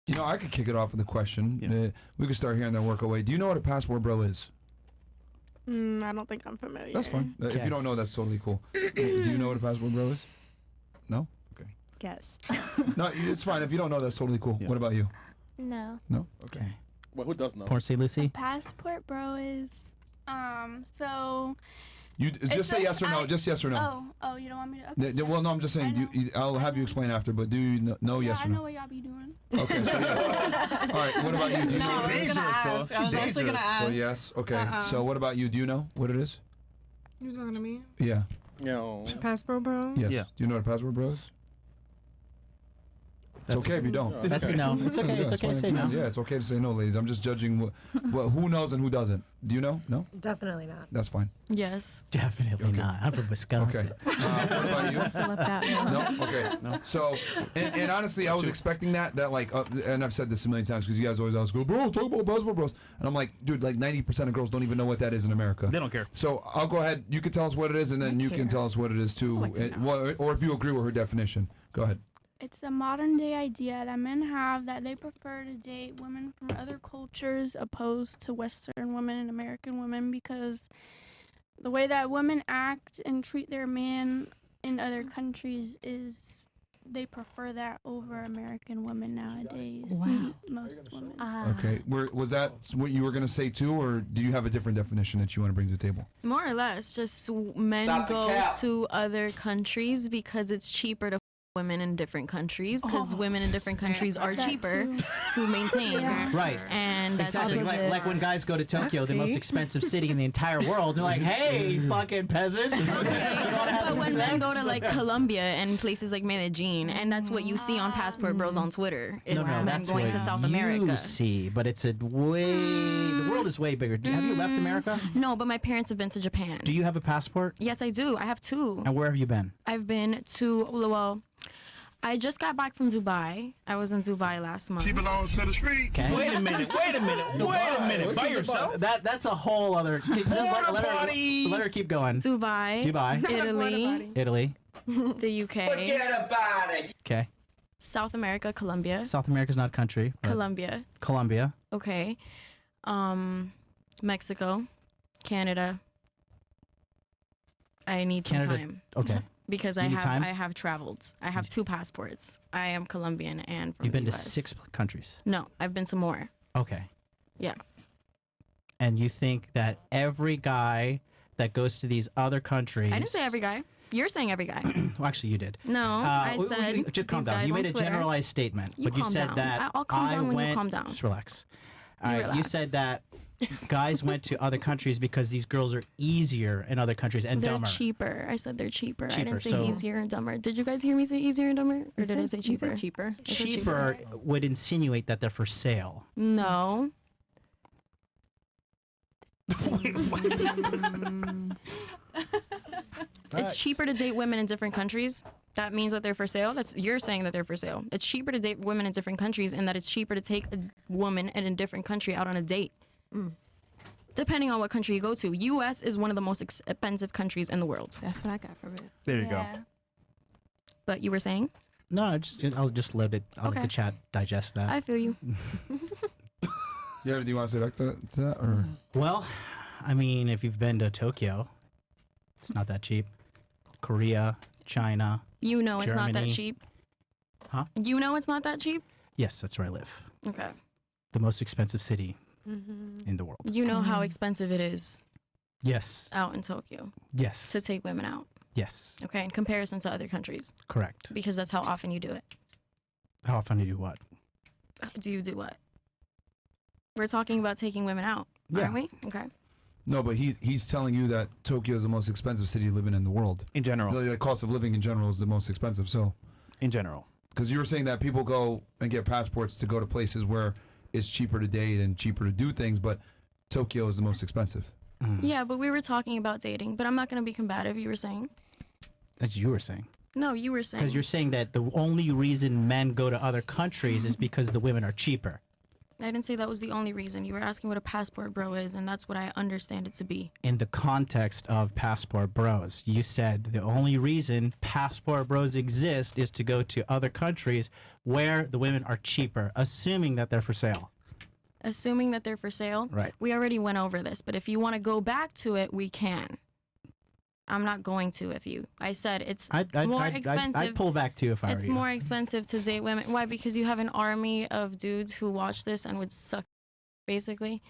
You know, I could kick it off with a question. Yeah. We could start here and then work away. Do you know what a passport bro is? I don't think I'm familiar. That's fine. If you don't know, that's totally cool. Do you know what a passport bro is? No? Okay. Guess. No, it's fine. If you don't know, that's totally cool. Yeah. What about you? No. No? Okay. Well, who does know? Porcy Lucy? Passport bro is so. You just say yes or no. Just yes or no. Oh, you don't want me to? Okay. Well, no, I'm just saying. I'll have you explain after. But do you know yes I or know no? what y'all be doing. Okay. So yes. All right. What about you? Do you know what it is? I was actually gonna ask. So yes. Okay. So what about you? Do you know what it is? You talking to me? Yeah. No. Passport bro? Yes. Yeah. Do you know what a passport bro is? It's okay if you don't. That's a no. It's okay. It's okay to say no. Yeah, it's okay to say no, ladies. I'm just judging who knows and who doesn't. Do you know? No? Definitely not. That's fine. Yes. Definitely not. I'm from Wisconsin. Okay. What about you? Let that one. No? Okay. No. So, and honestly, I was expecting that like, and I've said this a million times because you guys always ask, bro, talk about passport bros. And I'm like, dude, like 90% of girls don't even know what that is in America. They don't care. So I'll go ahead. You can tell us what it is, and then you can tell us what it is too. Or if you agree with her definition. Go ahead. It's a modern day idea that men have that they prefer to date women from other cultures opposed to Western women and American women because the way that women act and treat their man in other countries is they prefer that over American women nowadays. Wow. Most women. Okay. Was that what you were going to say too, or do you have a different definition that you want to bring to the table? More or less, just men go to other countries because it's cheaper to women in different countries because women in different countries are cheaper to maintain. Right. And that's exactly. just Like when guys go to Tokyo, the most expensive city in the entire world, they're like, hey, fucking peasant. But when men go to like Colombia and places like Medellin, and that's what you see on Passport Bros on Twitter, is men that's going what to South you America. see, but it's the world is way bigger. Have you left America? No, but my parents have been to Japan. Do you have a passport? Yes, I do. I have two. And where have you been? I've been to, well, I just got back from Dubai. I was in Dubai last month. She belongs to the street. Okay. Wait a minute. By yourself? That's a whole other. Let her keep going. Dubai. Italy. The UK. Forget about it. Okay. South America, Colombia. South America's not a country. Colombia. Okay. Mexico. Canada. I need some time. Okay. Because I have traveled. I have two passports. I am Colombian and from You've been the to US. 6 countries. No, I've been to more. Okay. Yeah. And you think that every guy that goes to these other countries... I didn't say every guy. You're saying every guy. Well, actually, you did. No, I said just calm these down. guys You on made a Twitter. generalized statement, You but you calm said down. that I'll calm down when you calm down. Just relax. All right, you relax. said that guys went to other countries because these girls are easier in other countries and They're dumber. cheaper. I said they're cheaper. I Cheaper, didn't say so- easier and dumber. Did you guys hear me say easier and dumber? Or did I say You cheaper? said cheaper. I said Cheaper would insinuate that they're for sale. No. It's cheaper to date women in different countries. That means that they're for sale. You're saying that they're for sale. It's cheaper to date women in different countries, and that it's cheaper to take a woman in a different country out on a date. Depending on what country you go to. U.S. is one of the most expensive countries in the world. That's what I got from it. There you go. But you were saying? No, I'll just let it. I'll let the chat digest that. I feel you. Yeah, do you want to say back to that? Or? Well, I mean, if you've been to Tokyo, it's not that cheap. Korea, China. You know it's not that Germany. cheap. Huh? You know it's not that cheap? Yes, that's where I live. Okay. The most expensive city in the world. You know how expensive it is Yes. out in Tokyo Yes. to take women out. Yes. Okay, in comparison to other countries. Correct. Because that's how often you do it. How often do you do what? Do you do what? We're talking about taking women out, aren't we? Okay. No, but he's telling you that Tokyo is the most expensive city living in the world. In general. The cost of living in general is the most expensive. So, In general. because you were saying that people go and get passports to go to places where it's cheaper to date and cheaper to do things, but Tokyo is the most expensive. Yeah, but we were talking about dating, but I'm not going to be combative, you were saying. That's you were saying. No, you were saying. Because you're saying that the only reason men go to other countries is because the women are cheaper. I didn't say that was the only reason. You were asking what a passport bro is, and that's what I understand it to be. In the context of passport bros, you said the only reason passport bros exist is to go to other countries where the women are cheaper, assuming that they're for sale. Assuming that they're for sale. Right. We already went over this, but if you want to go back to it, we can. I'm not going to with you. I said it's more expensive. I'd pull back too if I were It's you. more expensive to date women. Why? Because you have an army of dudes who watch this and would suck, basically.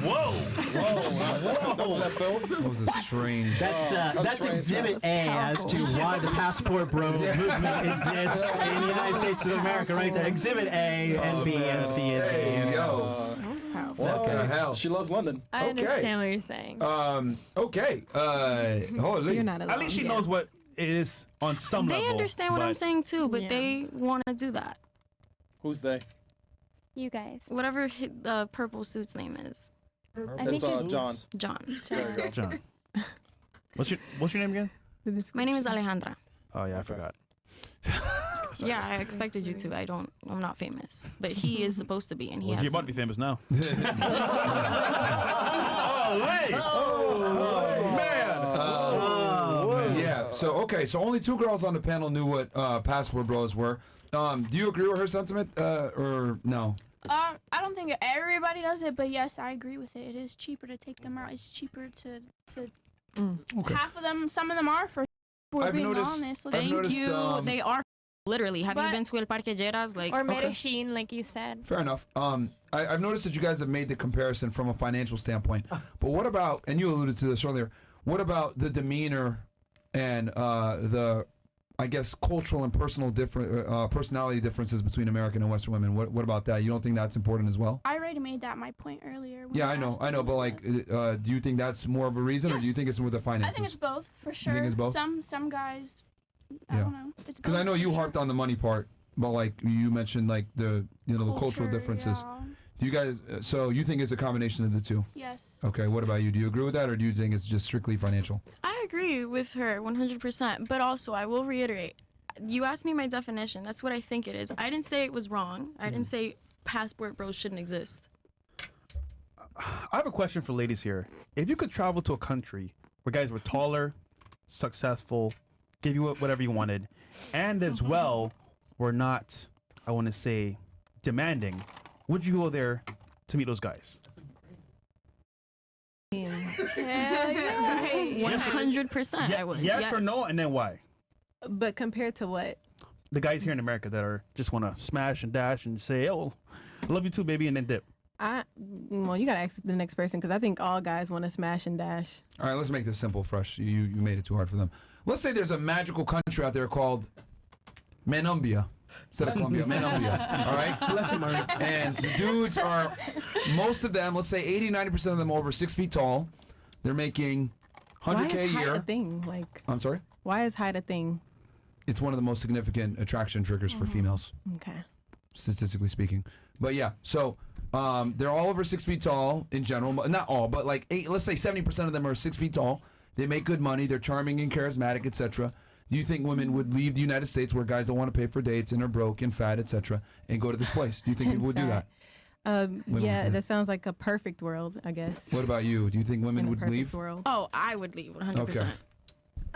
Whoa! That was a strange. That's exhibit A as to why the passport bro movement exists in the United States of America, right there. Exhibit A and B and C and D. Hey, yo. That was powerful. What the hell? She loves London. I Okay. understand what you're saying. Okay. Holy. You're not alone. At least she knows what it is on some level. They understand what I'm but saying too, but Yeah. they want to do that. Who's they? You guys. Whatever the purple suit's name is, I It's think it's John. John. There you go. John. What's your name again? My name is Alejandra. Oh yeah, I forgot. Yeah, I expected you to. I'm not famous, but he is supposed to be, and he Well, has. you're about to be famous now. Yeah. So okay. So only 2 girls on the panel knew what passport bros were. Do you agree with her sentiment, or no? I don't think everybody does it, but yes, I agree with it. It is cheaper to take them out. It's cheaper to Okay. half of them. Some of them are for. We're I've being noticed- honest. I've Thank noticed, you. They are literally. Have you But- been to El Parque Lleras? Like, Or Okay. Medellin, like you said. Fair enough. I've noticed that you guys have made the comparison from a financial standpoint. But what about, and you alluded to this earlier, what about the demeanor and the, I guess, cultural and personality differences between American and Western women? What about that? You don't think that's important as well? I already made that my point earlier. when Yeah, you I know, asked but me, like, do you think that's more of a reason, or do you think it's with the I finances? think it's both for sure. think it's both? Some guys, I Yeah. don't know. Because I know you harped on the money part, but like you mentioned, like the the cultural differences. Yeah. Do you guys? So you think it's a combination of the two? Yes. Okay. What about you? Do you agree with that, or do you think it's just strictly financial? I agree with her 100%. But also, I will reiterate. You asked me my definition. That's what I think it is. I didn't say it was wrong. I didn't say passport bros shouldn't exist. I have a question for ladies here. If you could travel to a country where guys were taller, successful, give you whatever you wanted, and as well were not, I want to say, demanding, would you go there to meet those guys? Hell yeah. 100% I would. Yes or no, and then why? But compared to what? The guys here in America that are just want to smash and dash and say, "Oh, I love you too, baby," and then dip. Well, you gotta ask the next person because I think all guys want to smash and dash. All right, let's make this simple, Fresh. You made it too hard for them. Let's say there's a magical country out there called Menumbia. Instead of Colombia, Menumbia. All right? And the dudes are, most of them, let's say 80-90% of them over 6 feet tall. They're making Why $100K a is height a year. thing? Like, I'm sorry? why is height a thing? It's one of the most significant attraction triggers for females, Okay. statistically speaking. But yeah, so they're all over 6 feet tall in general. Not all, but like let's say 70% of them are 6 feet tall. They make good money. They're charming and charismatic, etc. Do you think women would leave the United States where guys don't want to pay for dates and are broke and fat, etc., and go to this place? Do you think people would do that? Women would Yeah, do that sounds like a perfect world, I guess. What about you? Do you think women In a would perfect leave? world. Oh, I would leave 100%.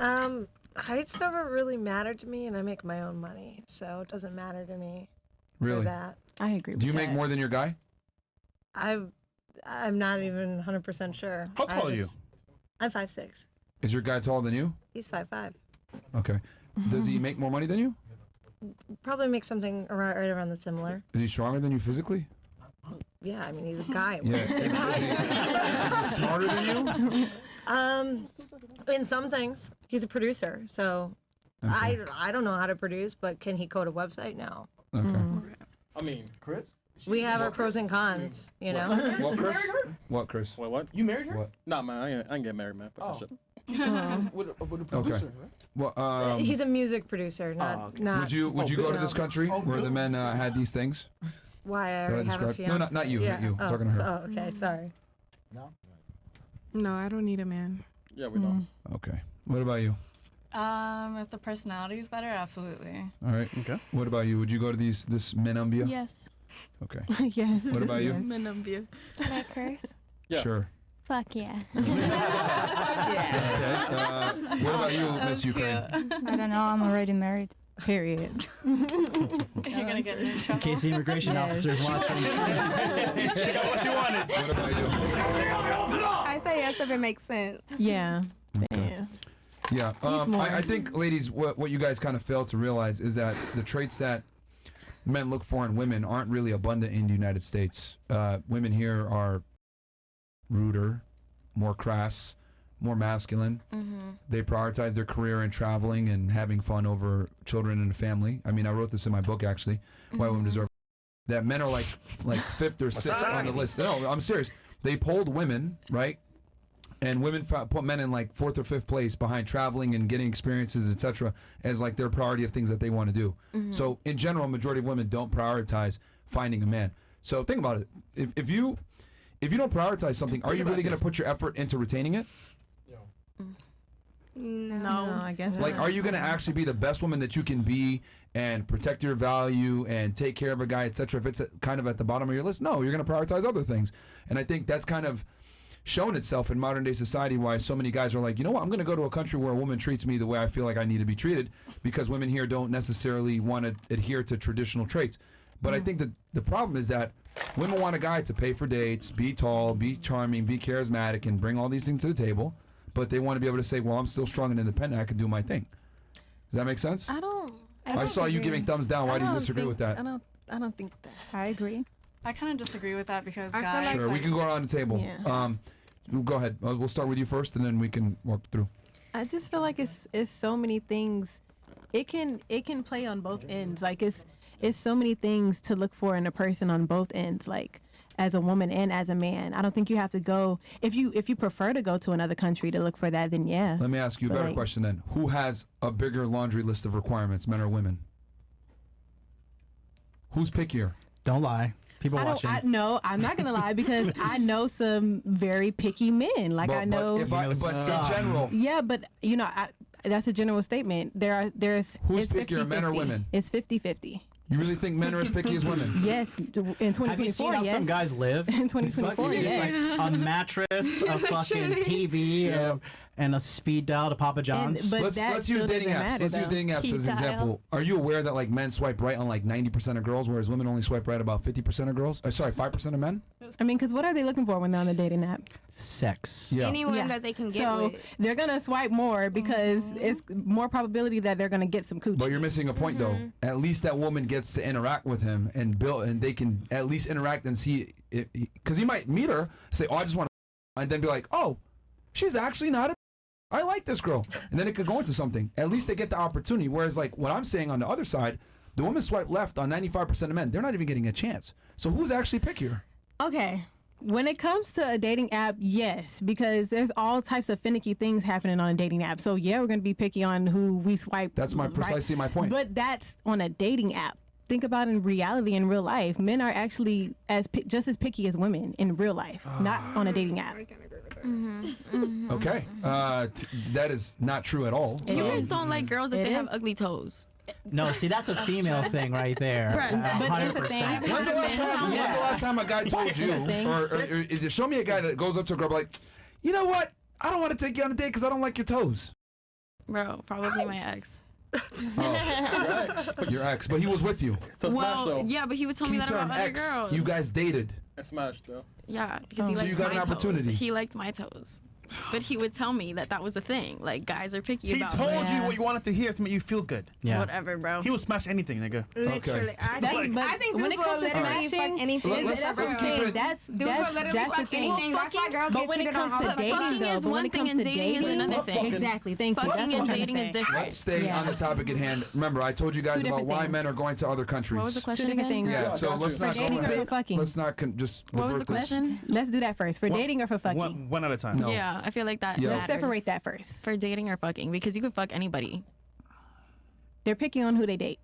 Okay. Heights never really mattered to me, and I make my own money, so it doesn't matter to me for Really? that. I agree with Do you that. make more than your guy? I'm not even 100% sure. How tall are you? I'm 5'6". Is your guy taller than you? He's 5'5". Okay. Does he make more money than you? Probably make something right around the similar. Is he stronger than you physically? Yeah, I mean, he's a guy. Yeah. Is he smarter than you? In some things, he's a producer, so Okay. I don't know how to produce, but can he code a website? No. Okay. I mean, Chris? We have our pros and cons, you know. What, Chris? What, Chris? Wait, what? You married her? What? Nah, man, I ain't get married, man. Fuck that shit. With a Okay. producer, right? Well, He's a music producer, not okay. not. would you go to this no. country where the men had these things? Why I That I already have a described? fiance? No, not you, Yeah. not you. I'm Oh, talking to her. Oh, okay, sorry. No, I don't need a man. Yeah, we know. Okay. What about you? If the personality is better, absolutely. All right. Okay. What about you? Would you go to this Menumbia? Yes. Okay. Yes. What just about you? yes. Menambia. Can I curse? Yeah. Sure. Fuck yeah. Okay. What about you, Miss Ukraine? I don't know. I'm already married. Period. You're gonna get in In case the immigration Yes. officer's watching. She got what she wanted. What about you? I say yes if it makes sense. Yeah. Yeah. Yeah. more. I think, ladies, what you guys kind of fail to realize is that the traits that men look for in women aren't really abundant in the United States. Women here are ruder, more crass, more masculine. They prioritize their career and traveling and having fun over children and a family. I mean, I wrote this in my book, actually, Why Women Deserve. That men are like fifth or sixth on the list. No, I'm serious. They polled women, right? And women put men in like fourth or fifth place behind traveling and getting experiences, etc., as like their priority of things that they want to do. So in general, a majority of women don't prioritize finding a man. So think about it. If you don't prioritize something, are you really going to put your effort into retaining it? No, I guess Like, not. are you going to actually be the best woman that you can be and protect your value and take care of a guy, etc., if it's kind of at the bottom of your list? No, you're going to prioritize other things. And I think that's kind of shown itself in modern day society, why so many guys are like, you know what, I'm going to go to a country where a woman treats me the way I feel like I need to be treated, because women here don't necessarily want to adhere to traditional traits. But I think that the problem is that women want a guy to pay for dates, be tall, be charming, be charismatic, and bring all these things to the table. But they want to be able to say, well, I'm still strong and independent. I can do my thing. Does that make sense? I saw you giving thumbs down. Why do you disagree with that? I don't think that. I agree. I kind of disagree with that because I feel guys. like- Sure, we can go around the table. Yeah. Go ahead. We'll start with you first, and then we can walk through. I just feel like it's so many things. It can play on both ends. Like it's so many things to look for in a person on both ends. Like as a woman and as a man. I don't think you have to go if you prefer to go to another country to look for that. Then yeah. Let me ask you a better Like- question then. Who has a bigger laundry list of requirements, men or women? Who's pickier? Don't lie. People watching. No, I'm not gonna lie because I know some very picky men. Like I know. But in general, Yeah, but you know, that's a general statement. There's who's it's pickier, men or 50-50. women? It's 50-50. You really think men are as picky as women? Yes, in 2024. Have you seen how yes. some guys live? In 2024, Fucking- it's yes. like a mattress, a fucking TV, and a speed dial to Papa John's. but let's that let's use still dating doesn't apps. matter, Let's use though. dating apps as an Speed dial. example. Are you aware that like men swipe right on like 90% of girls, whereas women only swipe right about 50% of girls? Sorry, 5% of men? I mean, because what are they looking for when they're on the dating app? Sex. Yeah. Anyone Yeah. that they can get So with. they're gonna swipe more because it's more probability that they're gonna get some coochie. But you're missing a point though. At least that woman gets to interact with him and build, and they can at least interact and see, because he might meet her, say, "Oh, I just want to," and then be like, "Oh, she's actually not a. I like this girl," and then it could go into something. At least they get the opportunity. Whereas, like what I'm saying on the other side, the women swipe left on 95% of men. They're not even getting a chance. So who's actually pickier? Okay. When it comes to a dating app, yes, because there's all types of finicky things happening on a dating app. So yeah, we're gonna be picky on who we swipe. That's right. precisely my point. But that's on a dating app. Think about in reality, in real life, men are actually just as picky as women in real life, not on a dating app. Okay, that is not true at all. You guys don't like girls if It they have is. ugly toes. No, see, that's a female thing right there. But it's a thing. 100%. When's the last time a guy told you, or show me a guy that goes up to a girl like, you know what? I don't want to take you on a date because I don't like your toes. Bro, probably my ex. Oh, your ex, but he was with you. So smash Well, though. yeah, but he was telling me Key that term about other ex. girls. You guys dated. It's smash though. Yeah, because he So liked you got my an opportunity. toes. He liked my toes. But he would tell me that was a thing. Like, guys are picky He about told you Yeah. what you wanted to hear to make you feel good. Yeah. whatever, bro. He will smash anything, nigga. Literally. I That's- think, but I think when dudes it will comes to literally smashing, fuck anything. let's that's what I'm keep saying. it- That's Dudes will literally the fuck thing. anything. That's why girls But get when it cheated on comes all to the dating, time. fucking though, is but when one it thing comes and to dating is dating, another thing. exactly. Thank you. Fucking That's what I'm and trying to dating is say. different. Let's stay Yeah. on the topic at hand. Remember, I told you guys Two about different why things. men are going to other countries. What was the Two question different again? things. Yeah, so got let's you. not For dating go or for ahead. fucking? Let's not just What was the revert this. question? Let's do that first. For dating or for fucking? One at a time. No. Yeah, I feel like that Yeah. Let's matters. separate that first. For dating or fucking, because you could fuck anybody. They're picky on who they date.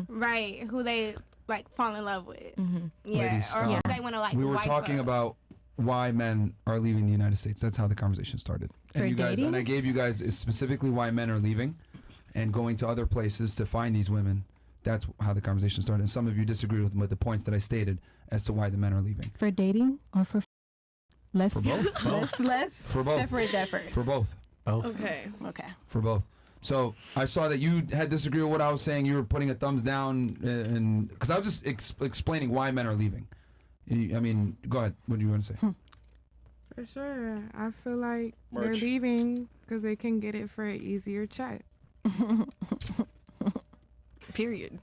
Right. Who they like fall in love with. Yeah. Ladies, or who they want to like. we were wife talking up. about why men are leaving the United States. That's how the conversation started. For And you guys, dating? and I gave you guys specifically why men are leaving and going to other places to find these women that's how the conversation started. And some of you disagree with the points that I stated as to why the men are leaving. For dating or for let's For both? let's For both. separate that first. For both. Both. Okay. For both. So I saw that you had disagreed with what I was saying. You were putting a thumbs down, and because I was just explaining why men are leaving. I mean, go ahead. What do you want to say? For sure. I feel like Merch. they're leaving because they can get it for an easier check. Period.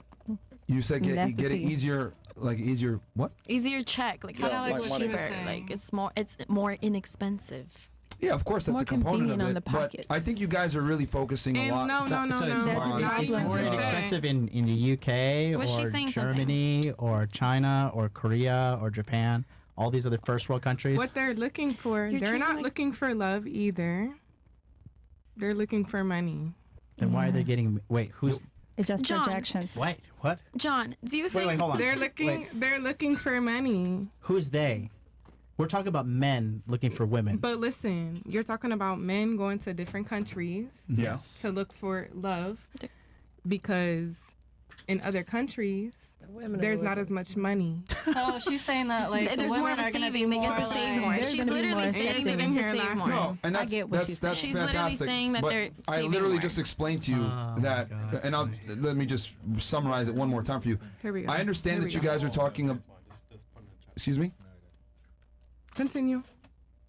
You said That's the get it tea. easier, like easier what? Easier check. Like Yeah, it's like what cheaper. you're saying. Like it's more inexpensive. Yeah, of course, that's More a component of convenient on it. the But pockets. I think you guys are really focusing a And lot. no, So it's That's more, not it's what more you're inexpensive in the UK Was she or saying something? Germany or China or Korea or Japan, all these other first world countries. What they're looking for, You're they're choosing, not like- looking for love either. They're looking for money. Then why are they getting? Wait, who's? It's just John. projections. Wait, what? John, do you think? Wait, hold on. They're looking for money. Who's they? We're talking about men looking for women. But listen, you're talking about men going to different countries Yes. to look for love because in other countries Women are there's not looking- as much money. So she's saying that like the There's more women of a are gonna be saving. They get to more save like- more. There's She's gonna be literally more saying they saving. get to save more. No, and I that's get what that's she's that's saying. She's literally fantastic. saying that but they're I saving literally more. just explained to you Oh, that, my God, and I'll let me just summarize it one more time for you. Here we go. I understand Here that we you go. guys are talking. Excuse me. Continue.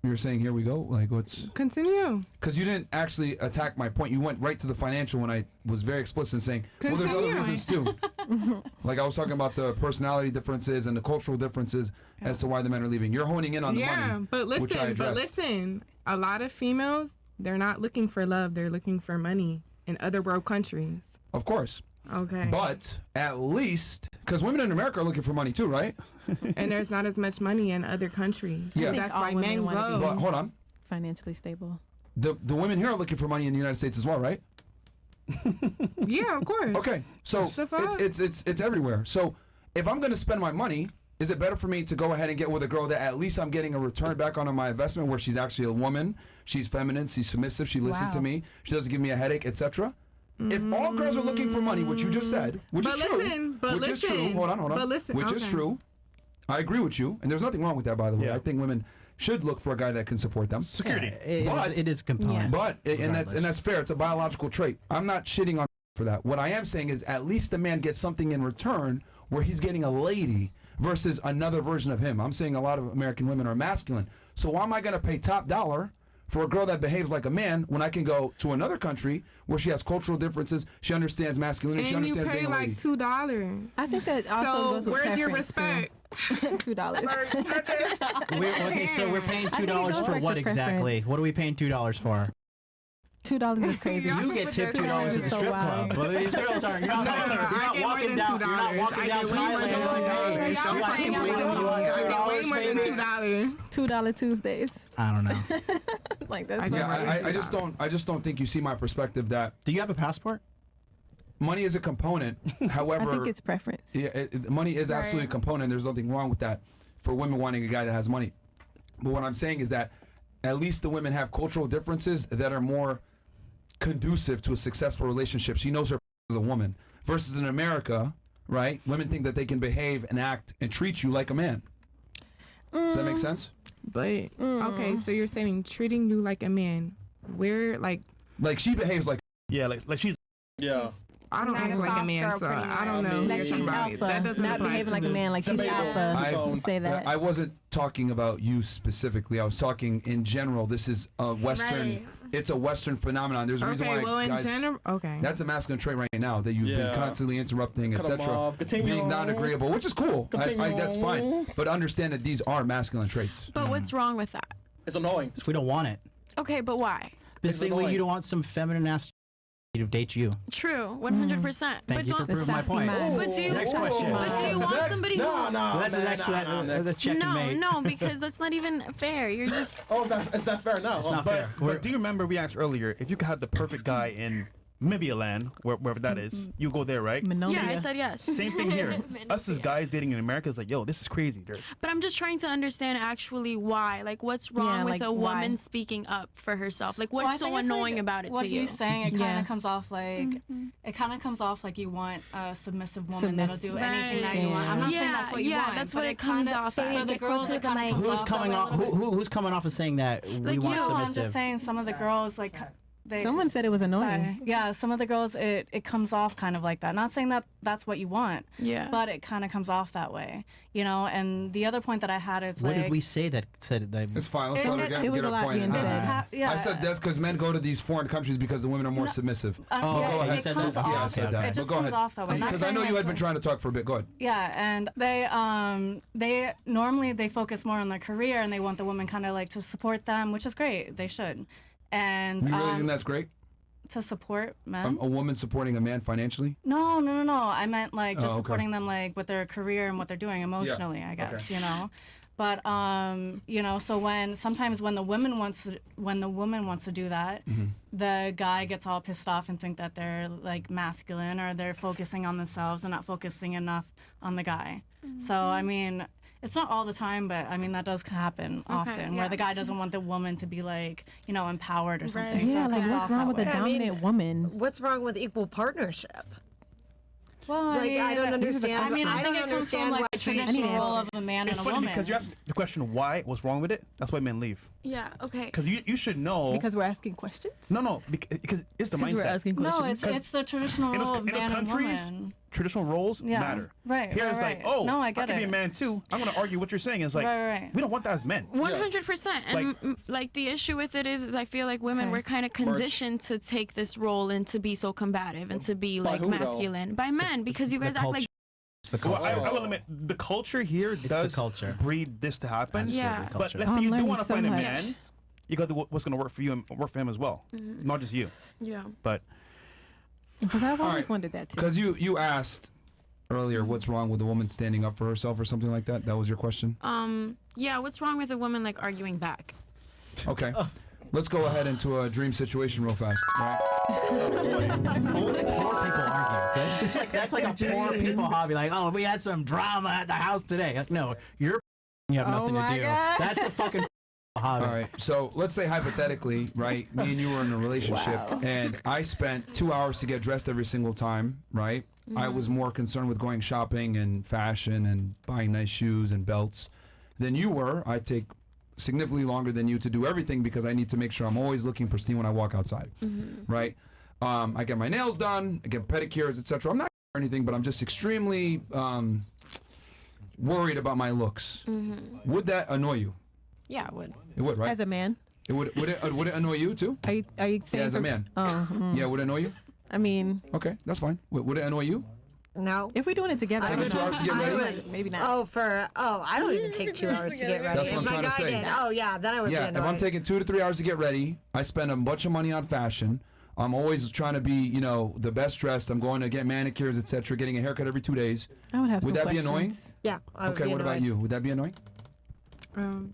You were saying here we go. Like what's? Continue. Because you didn't actually attack my point. You went right to the financial when I was very explicit in saying, well, there's other Continue. reasons too. Like I was talking about the personality differences and the cultural differences as to why the men are leaving. You're honing in on the Yeah, money, but which I listen, addressed. a lot of females, they're not looking for love, they're looking for money in other world countries. Of course. Okay. But at least, because women in America are looking for money too, right? And there's not as much money in other countries. Yeah. I think That's all why women men wanna go. be- But hold on. Financially stable. The women here are looking for money in the United States as well, right? Yeah, of course. Okay, so The fuck? it's everywhere. So if I'm gonna spend my money, is it better for me to go ahead and get with a girl that at least I'm getting a return back on my investment, where she's actually a woman, she's feminine, she's submissive, she listens to Wow. me, she doesn't give me a headache, etc. If all girls are looking for money, which you just said, which But is true, listen, but which is true, listen, hold on, but listen, which is okay. true, I agree with you, and there's nothing wrong with that, by the way. Yeah. I think women should look for a guy that can support them. Security. It is a component. But and that's regardless. fair. It's a biological trait. I'm not shitting on for that. What I am saying is at least the man gets something in return where he's getting a lady versus another version of him. I'm saying a lot of American women are masculine. So why am I going to pay top dollar for a girl that behaves like a man when I can go to another country where she has cultural differences, she understands masculinity, she And you understands pay being a lady? like $2. I think that also So goes with where's your preference, too. respect? $2. Okay, so we're paying I think it $2 goes for back what to exactly? preference. What are we paying $2 for? $2 is crazy. Y'all You think get with tipped their $2 at the $2 strip so club. wild. Well, these girls aren't. You're not, No, you're I not get more walking than down. You're not $2. walking I down get way Skyline more than saying, $2. "Hey, Y'all you guys fucking can believe with you me. want I get way $2, more than baby." $2. $2 Tuesdays. I don't know. Like that's I get Yeah, more than I just $2. don't think you see my perspective that Do you have a passport? money is a component. However, I think it's preference. Yeah, money is absolutely a component. There's nothing wrong with that for women wanting a guy that has money. But what I'm saying is that at least the women have cultural differences that are more conducive to a successful relationship. She knows her as a woman. Versus in America, right? Women think that they can behave and act and treat you like a man. Does that make sense? But okay, so you're saying treating you like a man. Where like She behaves like. Yeah, like she's. Yeah. I don't Not act a like a soft man, girl, so pretty I don't much. know. I mean, Like who's she's right. alpha, That doesn't not apply behaving to like a the- man. Like she's Debatable. alpha. Say that. I wasn't talking about you specifically. I was talking in general. This is a Western. Right. It's a Western phenomenon. There's a reason Okay, why well in guys. general, okay. That's a masculine trait right now that you've been Yeah. constantly interrupting, Cut 'em etc. off. Continue. Being non-agreeable, which is cool. That's fine. Continue. But understand that these are masculine traits. But what's wrong with that? It's annoying. We don't want it. Okay, but why? The It's same way annoying. you don't want some feminine ass to date you. True, 100%. Thank But you for don't. proving my sassy point. man. But do you? Next question. But do you want somebody who? No, That's the man, next nah, one. next. The check No, mate. no, because that's not even fair. You're just. Oh, is that fair now? It's not But, fair. but do you remember we asked earlier if you could have the perfect guy in Namibia land, wherever that is. You go there, right? Yeah, I said yes. Same thing here. Us as guys dating in America is like, yo, this is crazy, dude. But I'm just trying to understand actually why. Like, what's wrong with a woman speaking up for herself? Like, what's so annoying about it what to you? he's saying, it kind of comes off like you want a submissive woman that'll do anything that you want. I'm not saying that's what you want. Yeah, that's what it comes off as. For the girls, it kind of Who's coming off? Who's coming off as saying that we want submissive? I'm just saying some of the girls like. Someone said it was annoying. Sorry. Yeah, some of the girls, it comes off kind of like that. Not saying that that's what you want. Yeah. But it kind of comes off that way, you know. And the other point that I had is what did we say that said that? It's fine. Let's let her get her point. I said that's because men go to these foreign countries because the women are more submissive. Oh, go ahead. It said that. Yeah, I said that. It just go comes ahead. off that way. Because I know you had been trying to talk for a bit. Go ahead. Yeah, and they normally they focus more on their career and they want the woman kind of like to support them, which is great. They should. And You really think that's great? To support men? A woman supporting a man financially? No. I meant like just supporting them like with their career and what they're doing emotionally, I guess, you know. But you know, so sometimes when the woman wants to do that, the guy gets all pissed off and think that they're like masculine or they're focusing on themselves and not focusing enough on the guy. So I mean, it's not all the time, but I mean that does happen often, where the guy doesn't want the woman to be like, you know, empowered or something. Yeah, so like what's wrong with a dominant woman? What's wrong with equal partnership? Well, I don't understand. I mean, I think it comes from like traditional role of a man It's and a funny woman. because you asked the question why, what's wrong with it? That's why men leave. Yeah, okay. Because you should know. Because we're asking questions? No, because it's the mindset. We're asking questions. No, it's the traditional role of man and woman. Traditional roles matter. Right. Here it's like, oh, no, I can be a man too. I'm going to argue what you're saying. It's like, we don't want that as men. 100%. And like the issue with it is I feel like women we're kind of conditioned to take this role and to be so combative and to be like masculine by men because you guys act like. It's the culture. Well, I will admit, the culture here does breed this to happen. Yeah. But let's say you do want to find a man, you got to do what's going to work for you and work for him as well, not just you. Yeah. But because I've always wondered that too. Because you asked earlier what's wrong with a woman standing up for herself or something like that. That was your question. Yeah. What's wrong with a woman like arguing back? Okay. Let's go ahead into a dream situation real fast. Right? Only poor people argue. Right? Just like that's like a poor people hobby. Like, oh, we had some drama at the house today. Like, no, you have nothing to do. God. That's a fucking hobby. All right. So let's say hypothetically, right? Me and you were in a relationship, and I spent 2 hours to get dressed every single time, right? I was more concerned with going shopping and fashion and buying nice shoes and belts than you were. I take significantly longer than you to do everything because I need to make sure I'm always looking pristine when I walk outside, right? I get my nails done, I get pedicures, etc. I'm not or anything, but I'm just extremely worried about my looks. Would that annoy you? Yeah, it would. It would, right? As a man? It would it annoy you too? Are you saying yeah, as a man? Oh. Yeah, would it annoy you? I mean. Okay, that's fine. Would it annoy you? No. If we're doing it together. Taking 2 hours to get ready? Maybe not. I don't even take 2 hours to get ready. That's what I'm trying to say. Then I would be Yeah, if I'm taking 2 to 3 hours to get ready, I spend a bunch of money on fashion. I'm always trying to be, you know, the best dressed. I'm going to get manicures, etc., getting a haircut every 2 days. I would have Would some that be questions. annoying? Yeah. I would Okay, be what about annoyed. you? Would that be annoying?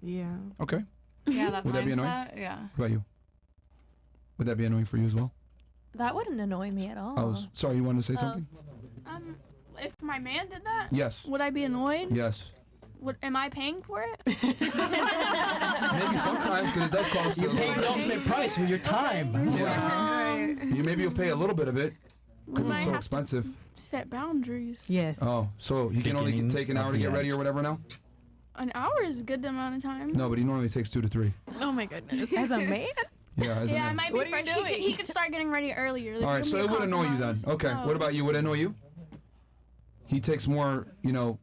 Yeah. Okay. Yeah, that Would that be annoying? mindset, yeah. What about you? Would that be annoying for you as well? That wouldn't annoy me at all. I was sorry, you wanted to say something? If my man did that, Yes. would I be annoyed? Yes. Am I paying for it? Maybe sometimes because it does cost a You little pay the bit. ultimate price with your time. Yeah. Maybe you'll pay a little bit of it because Might it's so have to expensive. Set boundaries. Yes. Oh, so you can only Beginning take an hour of to the get ready end. or whatever now? An hour is a good amount of time. No, but he normally takes 2 to 3. Oh my goodness. As a man? Yeah, as a Yeah, I man. might What be are you fresh. doing? He could start getting ready earlier. Like, All right, give so me a it would annoy you then. compromise. Okay, No. what about you? Would it annoy you? He takes more, you know,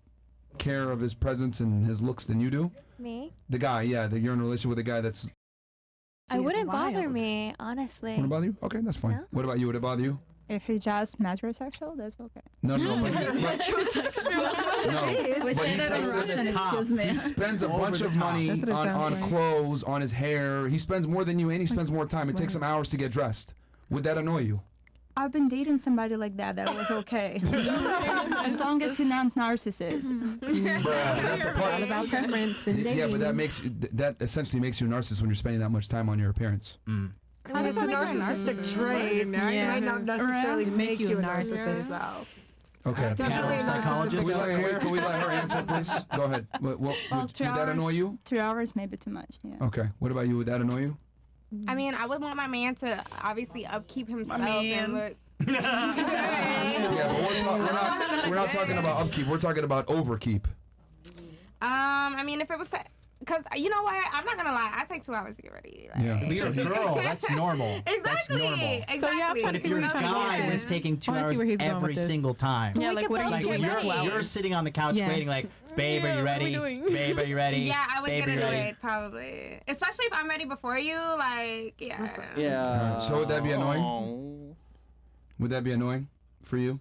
care of his presence and his looks than you do? Me? The guy, yeah, that you're in a relationship with a guy that's... It wouldn't bother wild. me, honestly. Would it bother you? Okay, that's fine. No. What about you? Would it bother you? If he's just metrosexual, that's okay. No, but he, no, We but say he that in takes Russian, excuse me. He spends a Over bunch the of top. money That's what it on sounds like. clothes, on his hair. He spends more than you, and he spends more time. It takes him hours to get dressed. Would that annoy you? I've been dating somebody like that was okay. As long as he's not narcissist. That's a It's all about preference and dating. Yeah, but that essentially makes you a narcissist when you're spending that much time on your appearance. I mean, it's a narcissistic trait. It might not necessarily make you a narcissist, though. Okay. Definitely a narcissistic trait. Can we let her answer, please? Go ahead. Would that annoy you? 2 hours maybe too much. Yeah. Okay. What about you? Would that annoy you? I mean, I would want my man to obviously upkeep himself and look. Yeah, but we're not talking about upkeep. We're talking about overkeep. I mean, if it was, because you know what, I'm not gonna lie, I take 2 hours to get ready. Like, Yeah. You're a girl. That's normal. Exactly. That's normal. Exactly. So, yeah, I'm trying But to if see your where he's trying to go guy with was this. taking 2 I wanna see hours where he's going every with this. single time, Well, like, what are you like doing? you're sitting on the couch Yeah. waiting, like, babe, are you ready? Babe, are you ready? Yeah, I would Babe, get are you ready? annoyed probably, especially if I'm ready before you. Like, yeah. Yeah. So would that be annoying? Would that be annoying for you?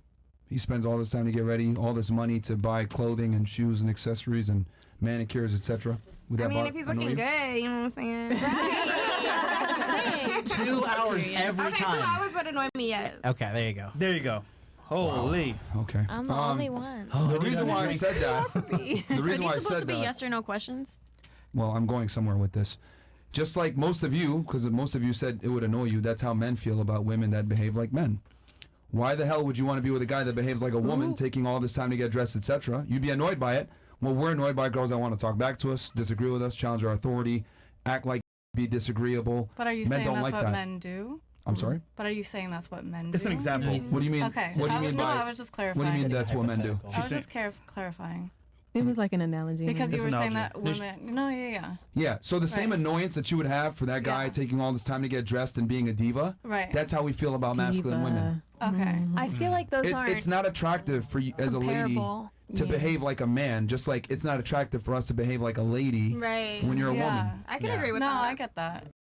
He spends all this time to get ready, all this money to buy clothing and shoes and accessories and manicures, etc. Would that I mean, if he's annoy looking you? good, you know what I'm saying? Right. 2 hours every Okay, time. 2 hours would annoy me, yes. Okay, there you go. There you go. Holy. Okay. I'm the only one. The reason why I said that. The Are reason these why I supposed said to be that. yes or no questions? Well, I'm going somewhere with this. Just like most of you, because most of you said it would annoy you, that's how men feel about women that behave like men. Why the hell would you want to be with a guy that behaves like a woman, taking all this time to get dressed, etc.? You'd be annoyed by it. Well, we're annoyed by girls that want to talk back to us, disagree with us, challenge our authority, act like be disagreeable. But are you Men saying don't that's like what that. men do? I'm sorry? But are you saying that's what men do? It's an example. What do you mean? Okay. What do you mean no, by? I was just clarifying. What do you mean that's what men do? I was just clarifying. It was like an analogy. Because you It's were saying analogy. that women. No, yeah. Yeah. So the same Right. annoyance that you would have for that guy Yeah. taking all this time to get dressed and being a diva. Right. That's how we feel about masculine women. Okay. I feel like those aren't It's not attractive for you as a lady comparable. to behave like a man, just like it's not attractive for us to behave like a lady Right. when you're a Yeah. woman. I can agree with No, that. I get that.